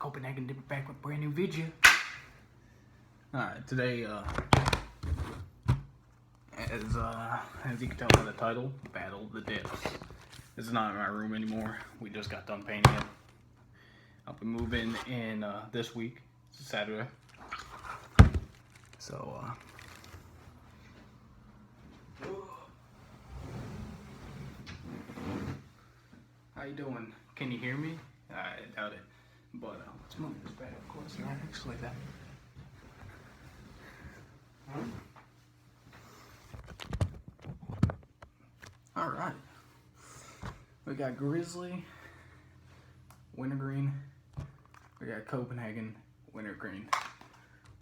Copenhagen Dipper back with a brand new video. Alright, today, as you can tell by the title, Battle of the Dips. This is not in my room anymore. We just got done painting it. I'll be moving in this week. It's Saturday. So, how you doing? Can you hear me? I doubt it. But let's move this back, of course. Right next like that. All right. We got Grizzly, wintergreen. We got Copenhagen, wintergreen.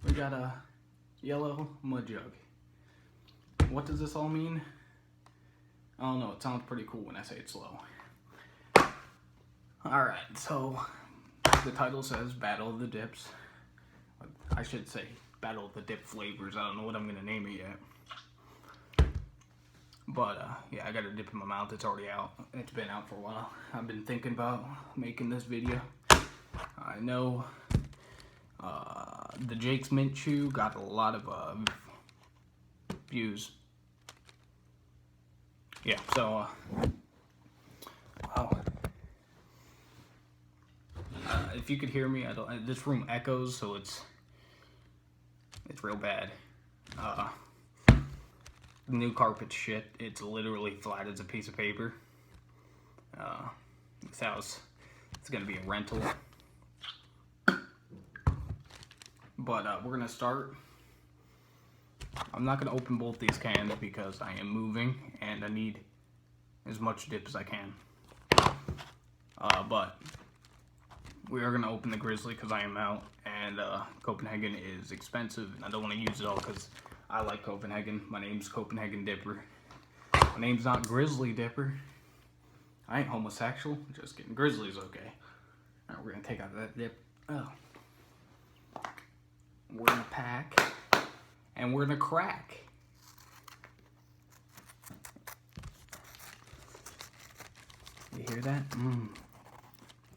We got a yellow mud jug. What does this all mean? I don't know. It sounds pretty cool when I say it slow. All right. So the title says Battle of the Dips. I should say Battle of the Dip flavors. I don't know what I'm gonna name it yet. But yeah, I got a dip in my mouth. It's already out. It's been out for a while. I've been thinking about making this video. I know the Jake's Mint Chew got a lot of views. Yeah, so wow. If you could hear me, this room echoes, so it's real bad. The new carpet's shit. It's literally flat as a piece of paper. This house, it's gonna be a rental. But we're gonna start. I'm not gonna open both these cans because I am moving and I need as much dip as I can. But we are gonna open the Grizzly because I am out, and Copenhagen is expensive, and I don't want to use it all because I like Copenhagen. My name's Copenhagen Dipper. My name's not Grizzly Dipper. I ain't homosexual. Just kidding. Grizzly's okay. All right, we're gonna take out that dip. Oh. We're gonna pack, and we're gonna crack. You hear that?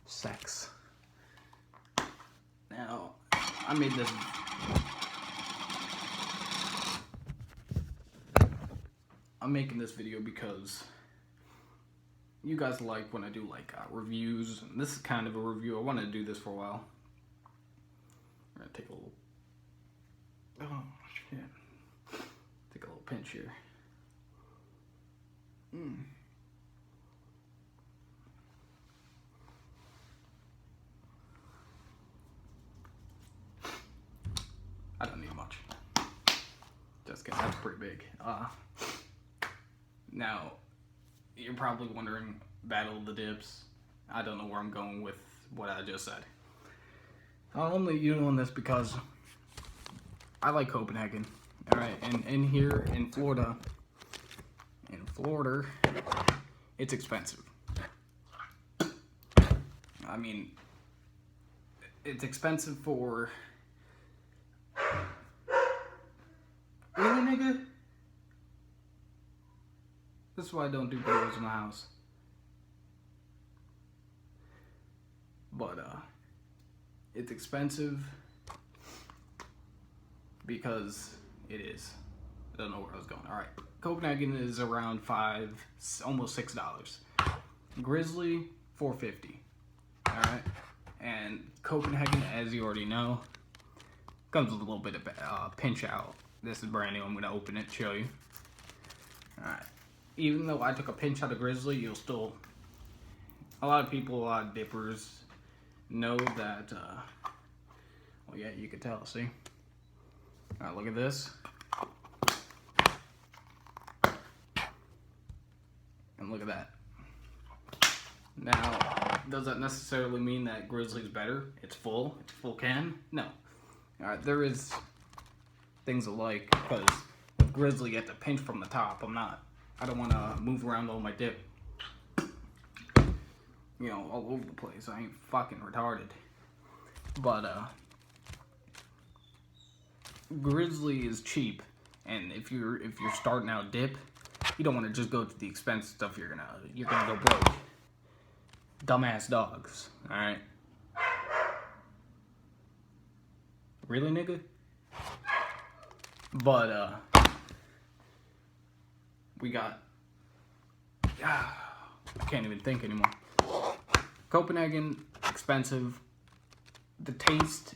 Sex. Now, I made this. I'm making this video because you guys like when I do like reviews, and this is kind of a review. I wanted to do this for a while. We're gonna take a little. Oh shit! Take a little pinch here. I don't need much. Just kidding, that's pretty big. Now, you're probably wondering, Battle of the Dips. I don't know where I'm going with what I just said. I'm only doing this because I like Copenhagen. Alright, and in here in Florida, it's expensive. I mean, it's expensive for... Really, nigga? This is why I don't do videos in my house. But, it's expensive because it is. I don't know where I was going. Alright, Copenhagen is around $5, almost $6. Grizzly, $4.50. Alright, and Copenhagen, as you already know, comes with a little bit of pinch out. This is brand new. I'm going to open it and show you. Alright. Even though I took a pinch out of Grizzly, you'll still... A lot of people, a lot of dippers know that... well, yeah, you can tell. See? Alright, look at this. And look at that. Now, does that necessarily mean that Grizzly's better? It's full can? No. Alright, there is things alike, because with Grizzly you have to pinch from the top. I don't want to move around all my dip, you know, all over the place. I ain't fucking retarded. But Grizzly is cheap, and if you're starting out dip, you don't want to just go to the expensive stuff. You're gonna go broke. Dumbass dogs. All right. Really, nigga? But, we got... I can't even think anymore. Copenhagen, expensive. The taste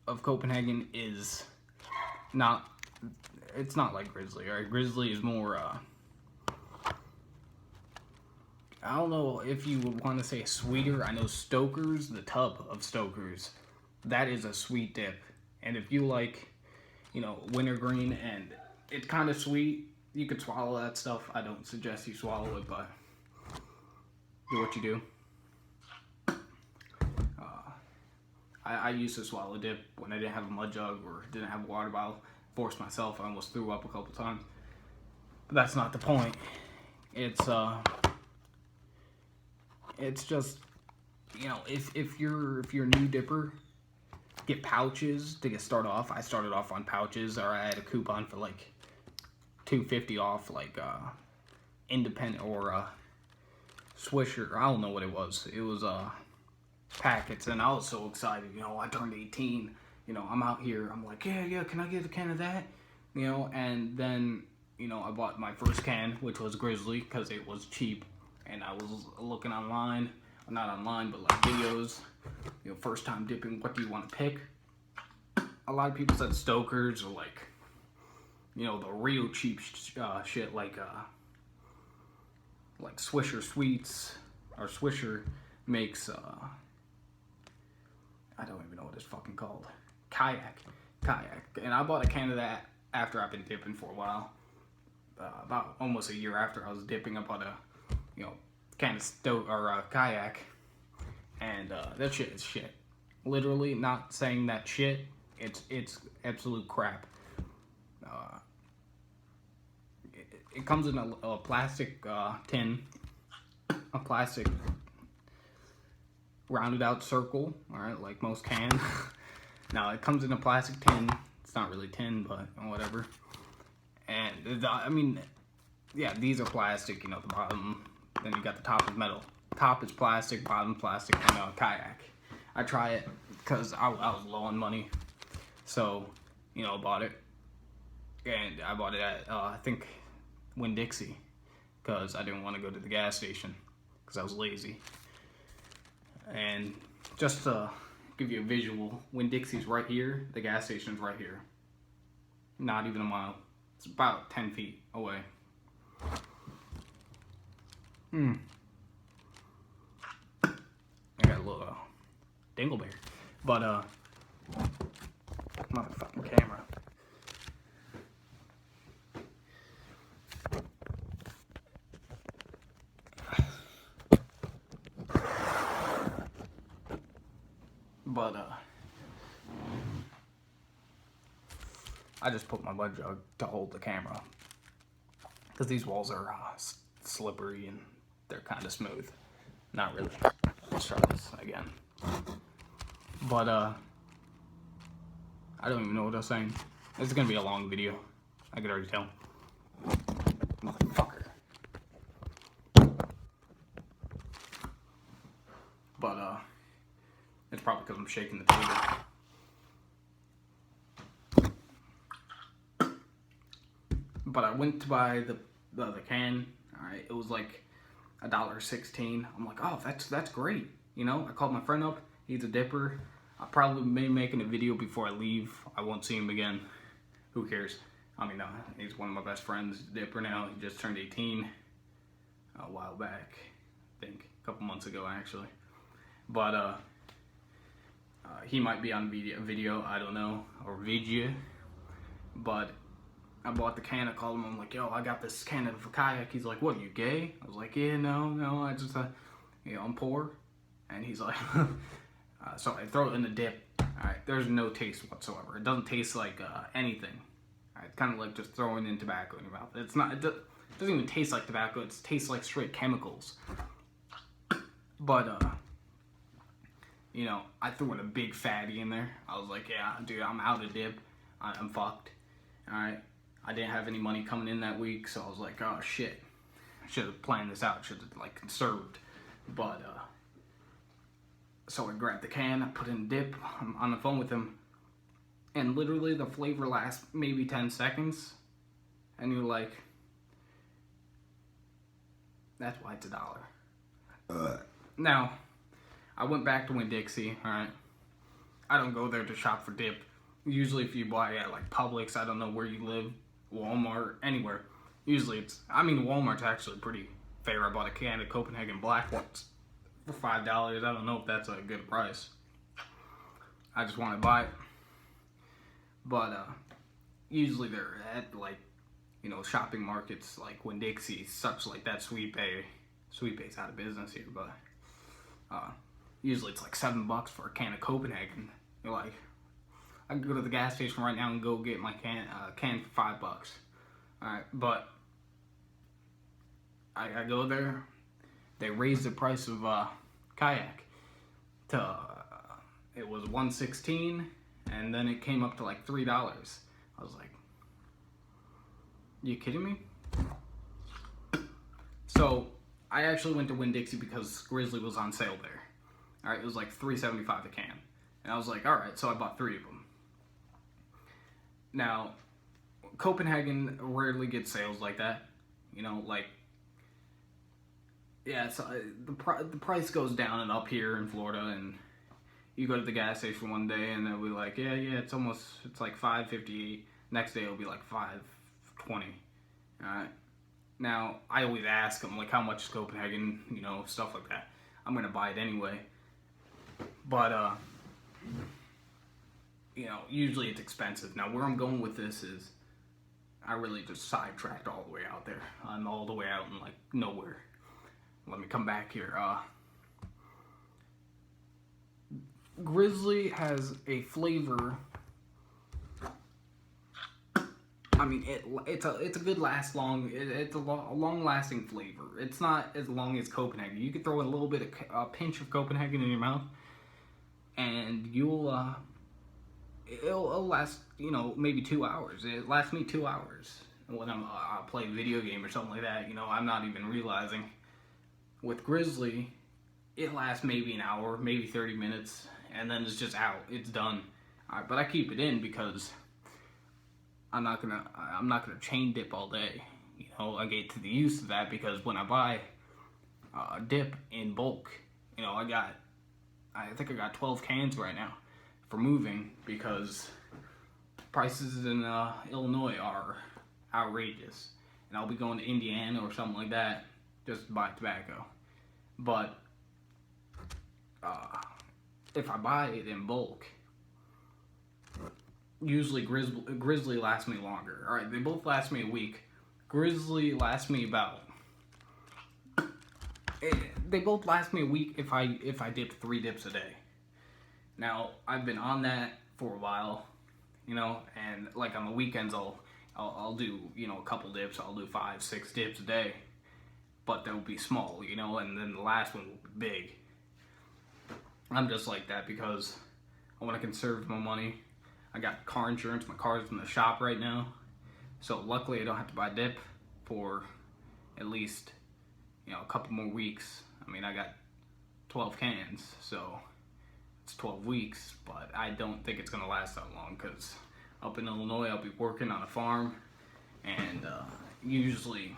of Copenhagen is not... It's not like Grizzly, right? Grizzly is more, I don't know if you would want to say sweeter. I know Stoker's, the tub of Stoker's, that is a sweet dip. And if you like, you know, wintergreen and it's kind of sweet, you could swallow that stuff. I don't suggest you swallow it, but do what you do. I used to swallow dip when I didn't have a mud jug or didn't have a water bottle. Forced myself. I almost threw up a couple times. But that's not the point. It's just, you know, if you're a new dipper, get pouches to get started off. I started off on pouches, or I had a coupon for like $2.50 off, like independent or Swisher. I don't know what it was. It was packets, and I was so excited. You know, I turned 18. You know, I'm out here. I'm like, yeah, can I get a can of that? You know, and then, you know, I bought my first can, which was Grizzly, because it was cheap. And I was looking online, not online, but like videos. You know, first time dipping, what do you want to pick? A lot of people said Stoker's, or like, you know, the real cheap shit, like Swisher Sweets, or Swisher makes, I don't even know what it's fucking called. Kayak. And I bought a can of that after I've been dipping for a while. About almost a year after I was dipping, I bought a, you know, can of Kayak. And that shit is shit. Literally, not saying that shit. It's absolute crap. It comes in a plastic tin, a plastic rounded out circle, all right, like most cans. Now it comes in a plastic tin. It's not really tin, but whatever. And I mean, yeah, these are plastic. You know, the bottom. Then you got the top is metal. Top is plastic, bottom plastic, and Kayak. I try it because I was low on money, so you know, I bought it, and I bought it at I think Winn-Dixie, because I didn't want to go to the gas station because I was lazy. And just to give you a visual, Winn-Dixie's right here, the gas station's right here. Not even a mile. It's about 10 feet away. I got a little dingleberry. But, motherfucking camera. But, I just put my mud jug to hold the camera, because these walls are slippery and they're kind of smooth. Not really. Let's try this again. But, I don't even know what I was saying. This is gonna be a long video. I could already tell. Motherfucker. But, it's probably because I'm shaking the table. But I went to buy the can. Alright, it was like $1.16. I'm like, oh, that's great. You know, I called my friend up. He's a dipper. I'll probably be making a video before I leave. I won't see him again. Who cares? I mean, he's one of my best friends. He's a dipper now. He just turned 18 a while back. I think a couple months ago, actually. But he might be on video, I don't know, or video. But I bought the can. I called him. I'm like, yo, I got this can of Kayak. He's like, what, you gay? I was like, yeah, no, I just, you know, I'm poor. And he's like, so I throw it in the dip. All right, there's no taste whatsoever. It doesn't taste like anything. All right, it's kind of like just throwing in tobacco in your mouth. It's not. It doesn't even taste like tobacco. It tastes like straight chemicals. But you know, I threw in a big fatty in there. I was like, yeah, dude, I'm out of dip. I'm fucked. All right. I didn't have any money coming in that week, so I was like, oh shit. I should have planned this out. Should have like conserved. But so I grabbed the can. I put in the dip. I'm on the phone with him. and literally the flavor lasts maybe 10 seconds, and you're like, that's why it's $1. Now, I went back to Winn-Dixie, alright? I don't go there to shop for dip. Usually if you buy at like Publix, I don't know where you live, Walmart, anywhere. Usually Walmart's actually pretty fair. I bought a can of Copenhagen Black ones for $5. I don't know if that's a good price. I just want to buy it. But usually they're at like, shopping markets like Winn-Dixie, such like that. Sweet Bay's out of business here, but usually it's like $7 for a can of Copenhagen. You're like, I can go to the gas station right now and go get my can for $5. Alright, but I go there, they raised the price of kayak to, it was $1.16, and then it came up to like $3. I was like, you kidding me? So I actually went to Winn-Dixie because Grizzly was on sale there. Alright, it was like $3.75 a can. And I was like, alright, so I bought 3 of them. Now, Copenhagen rarely gets sales like that. Yeah, so the price goes down and up here in Florida, and you go to the gas station one day and they'll be like, yeah, it's like $5.58. Next day it'll be like $5.20. Alright. Now, I always ask them, like, how much is Copenhagen, stuff like that. I'm gonna buy it anyway. But, usually it's expensive. Now, where I'm going with this is, I really just sidetracked all the way out there. I'm all the way out in, like, nowhere. Let me come back here. Grizzly has a flavor. I mean, it's a good it's a long-lasting flavor. It's not as long as Copenhagen. You can throw a little bit of a pinch of Copenhagen in your mouth, and it'll last, maybe 2 hours. It lasts me 2 hours when I play a video game or something like that. I'm not even realizing. With Grizzly, it lasts maybe an hour, maybe 30 minutes, and then it's just out. It's done. But I keep it in because I'm not gonna chain dip all day. I get to the use of that because when I buy dip in bulk, I think I got 12 cans right now for moving because prices in Illinois are outrageous, and I'll be going to Indiana or something like that just to buy tobacco. But if I buy it in bulk, usually Grizzly lasts me longer. Alright, they both last me a week. Grizzly lasts me they both last me a week if I dip 3 dips a day. Now, I've been on that for a while, and like on the weekends I'll do, a couple dips. I'll do 5-6 dips a day, but they'll be small, and then the last one will be big. I'm just like that because I want to conserve my money. I got car insurance. My car's in the shop right now, so luckily I don't have to buy dip for at least a couple more weeks. I mean, I got 12 cans, so it's 12 weeks, but I don't think it's gonna last that long because up in Illinois I'll be working on a farm, and usually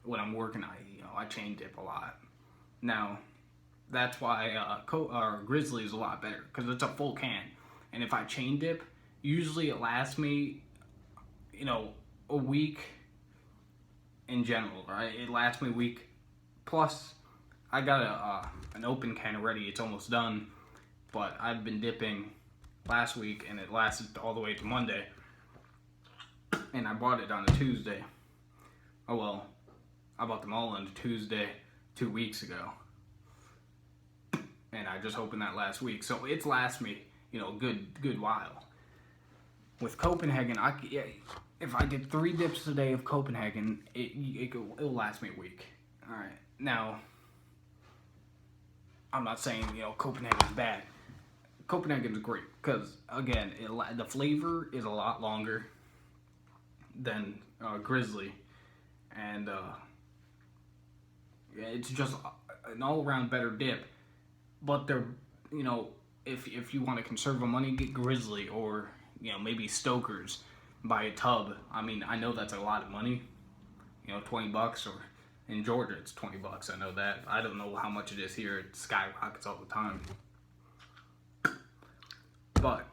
when I'm working, I chain dip a lot. Now, that's why Grizzly is a lot better because it's a full can. And if I chain dip, usually it lasts me, a week in general, right? It lasts me a week. Plus, I got an open can already. It's almost done. But I've been dipping last week, and it lasted all the way to Monday. And I bought it on a Tuesday. Oh, well, I bought them all on a Tuesday 2 weeks ago. And I just opened that last week. So it's last me, a good while. With Copenhagen, if I did 3 dips a day of Copenhagen, it'll last me a week. All right. Now, I'm not saying Copenhagen's bad. Copenhagen's great because again, the flavor is a lot longer than Grizzly, and it's just an all-around better dip. But they're if you want to conserve the money, get Grizzly or maybe Stoker's. Buy a tub. I mean, I know that's a lot of money. $20, or in Georgia it's $20. I know that. I don't know how much it is here. It skyrockets all the time. But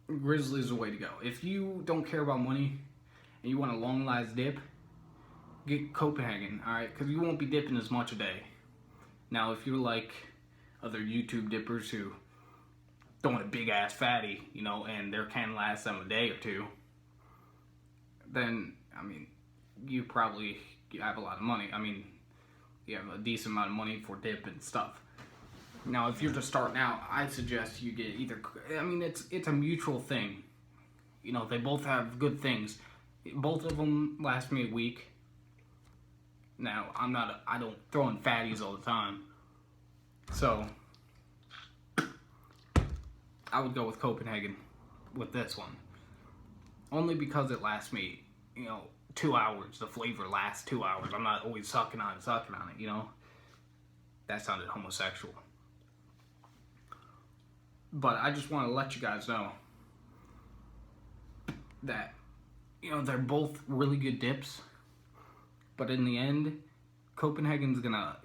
Grizzly's the way to go. If you don't care about money and you want a long-lasting dip, get Copenhagen, alright? Because you won't be dipping as much a day. Now, if you're like other YouTube dippers who don't want a big-ass fatty, and their can lasts them a day or two, then, I mean, you probably have a lot of money. I mean, you have a decent amount of money for dip and stuff. Now, if you're just starting out, I suggest you get either, I mean, it's a mutual thing. They both have good things. Both of them last me a week. Now, I don't throw in fatties all the time. So, I would go with Copenhagen with this one. Only because it lasts me, 2 hours. The flavor lasts 2 hours. I'm not always sucking on it, That sounded homosexual. But I just want to let you guys know that, they're both really good dips. But in the end, Copenhagen's gonna,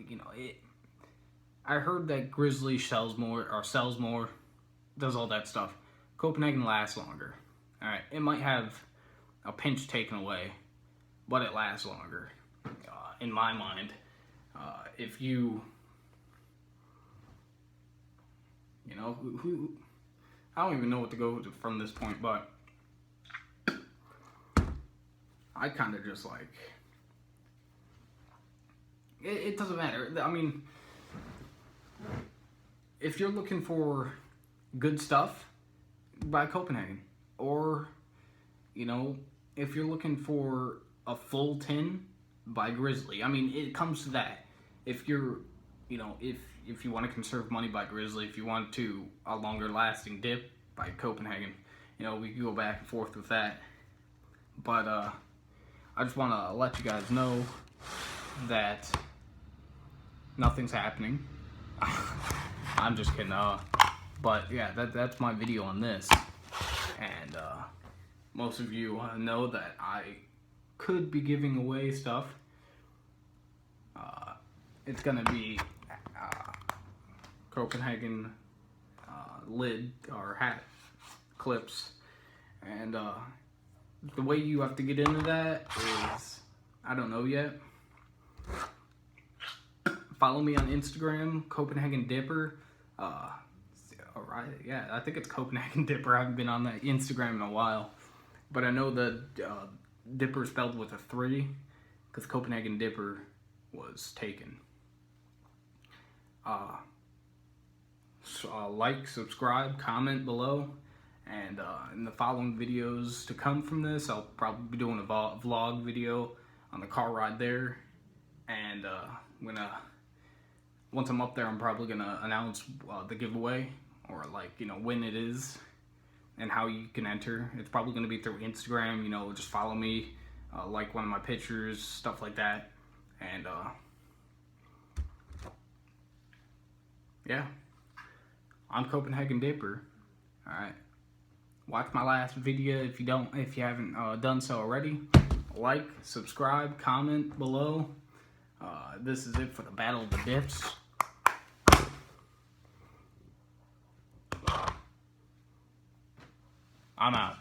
I heard that Grizzly sells more, does all that stuff. Copenhagen lasts longer. Alright, it might have a pinch taken away, but it lasts longer, in my mind. If you, I don't even know what to go from this point, but I kind of just like, it doesn't matter. I mean, if you're looking for good stuff, buy Copenhagen. Or, if you're looking for a full tin, buy Grizzly. I mean, it comes to that. If you're, if you want to conserve money, buy Grizzly. If you want to a longer lasting dip, buy Copenhagen. We can go back and forth with that. But I just want to let you guys know that nothing's happening. I'm just kidding. But yeah, that's my video on this. And most of you know that I could be giving away stuff. It's gonna be Copenhagen lid or hat clips, and the way you have to get into that is, I don't know yet. Follow me on Instagram, Copenhagen Dipper. Alright, yeah, I think it's Copenhagen Dipper. I haven't been on that Instagram in a while. But I know the Dipper spelled with a 3, because Copenhagen Dipper was taken. So, like, subscribe, comment below. And in the following videos to come from this, I'll probably be doing a vlog video on the car ride there. And once I'm up there, I'm probably gonna announce the giveaway, or when it is and how you can enter. It's probably gonna be through Instagram. Just follow me, like one of my pictures, stuff like that. And yeah, I'm Copenhagen Dipper. All right, watch my last video if you haven't done so already. Like, subscribe, comment below. This is it for the Battle of the Dips. I'm out.